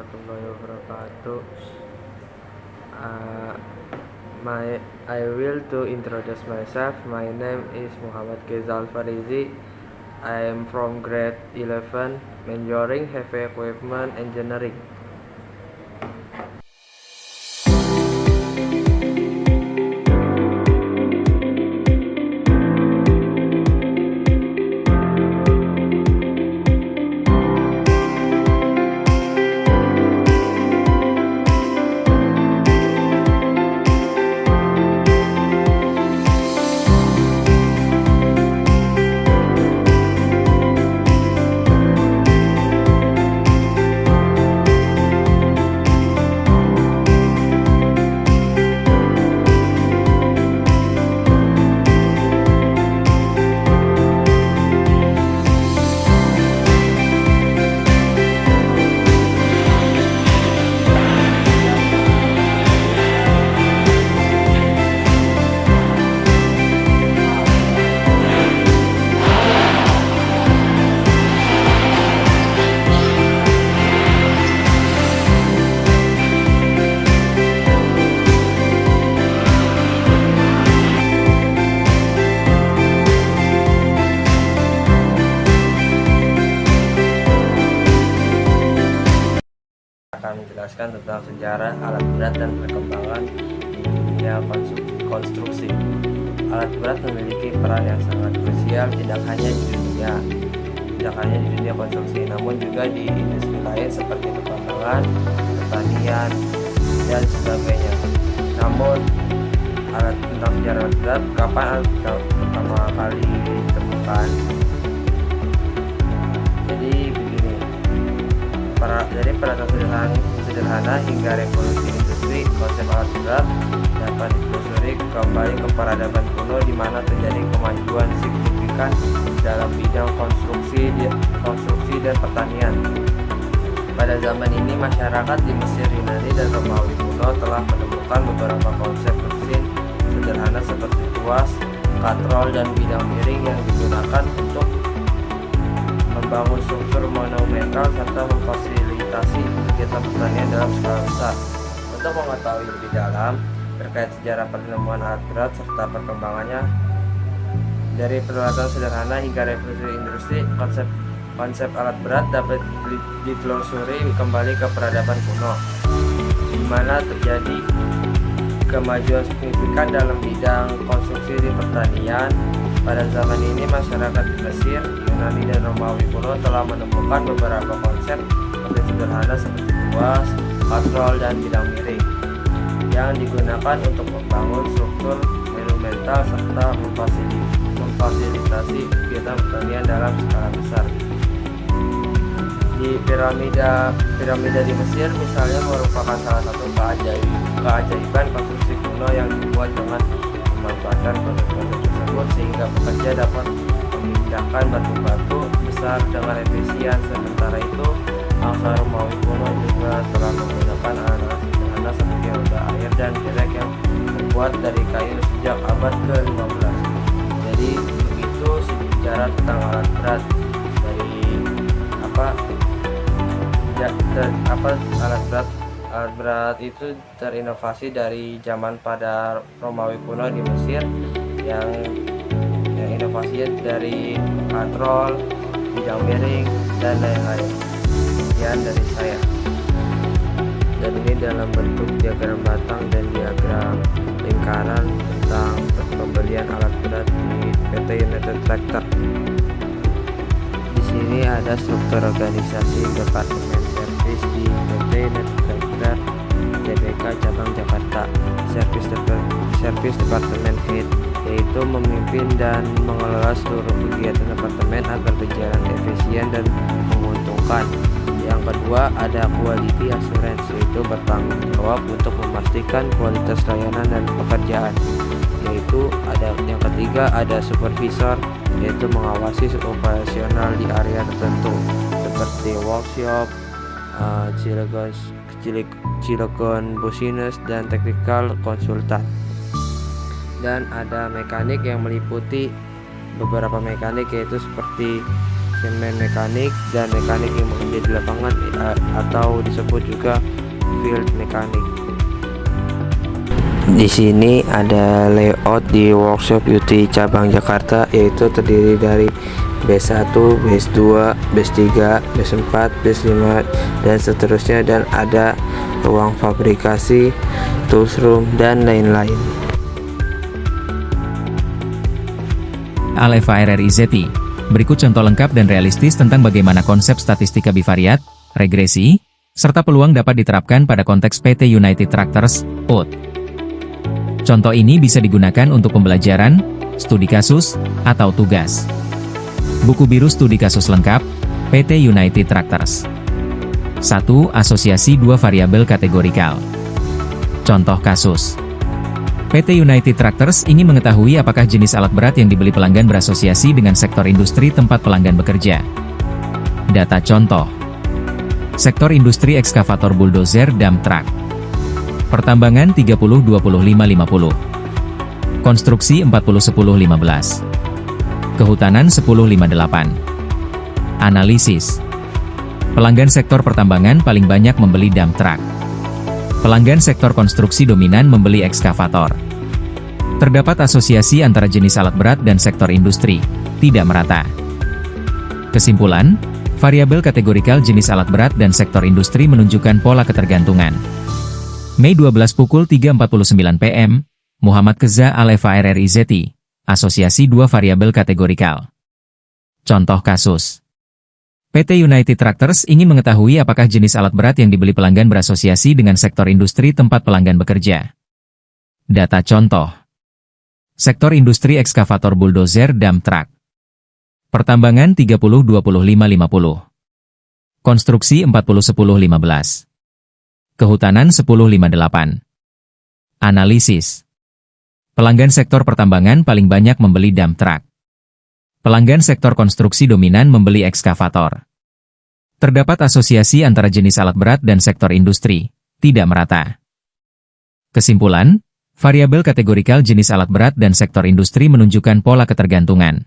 warahmatullahi wabarakatuh. Uh, I will to introduce myself. My name is Muhammad Kezal Farizi. I am from grade 11, majoring heavy equipment engineering. Akan menjelaskan tentang sejarah alat berat dan perkembangan di dunia konstruksi. Alat berat memiliki peran yang sangat krusial tidak hanya di dunia konstruksi, namun juga di industri lain seperti pertambangan, pertanian, dan sebagainya. Namun tentang sejarah alat berat, kapan alat berat pertama kali ditemukan? Jadi begini, dari peradaban sederhana hingga revolusi industri, konsep alat berat dapat ditelusuri kembali ke peradaban kuno di mana terjadi kemajuan signifikan dalam bidang konstruksi dan pertanian. Pada zaman ini, masyarakat di Mesir, Yunani, dan Romawi kuno telah menemukan beberapa konsep mesin sederhana seperti tuas, katrol, dan bidang miring yang digunakan untuk membangun struktur monumental serta memfasilitasi kegiatan pertanian dalam skala besar. Untuk mengetahui lebih dalam terkait sejarah penemuan alat berat serta perkembangannya dari peralatan sederhana hingga revolusi industri, konsep alat berat dapat ditelusuri kembali ke peradaban kuno, di mana terjadi kemajuan signifikan dalam bidang konstruksi di pertanian. Pada zaman ini, masyarakat di Mesir, Yunani, dan Romawi kuno telah menemukan beberapa konsep mesin sederhana seperti tuas, katrol, dan bidang miring yang digunakan untuk membangun struktur monumental serta memfasilitasi kegiatan pertanian dalam skala besar. Di piramida di Mesir misalnya merupakan salah satu keajaiban konstruksi kuno yang dibuat dengan memanfaatkan konsep tersebut sehingga pekerja dapat memindahkan batu-batu besar dengan efisien. Sementara itu, bangsa Romawi kuno juga telah menggunakan alat sederhana seperti roda air dan derek yang terbuat dari kayu sejak abad ke-15. Jadi begitu sejarah tentang alat berat alat berat itu terinovasi dari zaman pada Romawi kuno di Mesir yang inovasinya dari katrol, bidang miring, dan lain-lain. Sekian dari saya. Dan ini dalam bentuk diagram batang dan diagram lingkaran tentang pembelian alat berat di PT United Tractor. Di sini ada struktur organisasi Departemen Servis di PT United Tractor TBK cabang Jakarta. Servis Departemen Head, yaitu memimpin dan mengelola seluruh kegiatan departemen agar berjalan efisien dan menguntungkan. Yang kedua ada Quality Assurance, yaitu bertanggung jawab untuk memastikan kualitas layanan dan pekerjaan. Yang ketiga ada Supervisor, yaitu mengawasi operasional di area tertentu seperti workshop, Cilegon Business, dan Technical Consultant. Dan ada mekanik yang meliputi beberapa mekanik, yaitu seperti semen mekanik, dan mekanik yang bekerja di lapangan atau disebut juga field mekanik. Di sini ada layout di workshop UT cabang Jakarta, yaitu terdiri dari B1, B2, B3, B4, B5 dan seterusnya, dan ada ruang fabrikasi, tools room, dan lain-lain. Aleva RRIZT. Berikut contoh lengkap dan realistis tentang bagaimana konsep statistika bivariat, regresi, serta peluang dapat diterapkan pada konteks PT United Tractors, UT. Contoh ini bisa digunakan untuk pembelajaran, studi kasus, atau tugas. Buku biru studi kasus lengkap, PT United Tractors. 1. Asosiasi dua variabel kategorikal. Contoh kasus. PT United Tractors ingin mengetahui apakah jenis alat berat yang dibeli pelanggan berasosiasi dengan sektor industri tempat pelanggan bekerja. Data contoh. Sektor industri ekskavator bulldozer dump truck. Pertambangan 30-25-50. Konstruksi 40-10-15. Kehutanan 10-58. Analisis. Pelanggan sektor pertambangan paling banyak membeli dump truck. Pelanggan sektor konstruksi dominan membeli ekskavator. Terdapat asosiasi antara jenis alat berat dan sektor industri, tidak merata. Kesimpulan, variabel kategorikal jenis alat berat dan sektor industri menunjukkan pola ketergantungan. Mei 12 pukul 3.49 PM, Muhammad Keza Aleva RRIZT, Asosiasi dua variabel kategorikal. Contoh kasus. PT United Tractors ingin mengetahui apakah jenis alat berat yang dibeli pelanggan berasosiasi dengan sektor industri tempat pelanggan bekerja. Data contoh. Sektor industri ekskavator bulldozer dump truck. Pertambangan 30-25-50. Konstruksi 40-10-15. Kehutanan 10-58. Analisis. Pelanggan sektor pertambangan paling banyak membeli dump truck. Pelanggan sektor konstruksi dominan membeli ekskavator. Terdapat asosiasi antara jenis alat berat dan sektor industri, tidak merata. Kesimpulan, variabel kategorikal jenis alat berat dan sektor industri menunjukkan pola ketergantungan.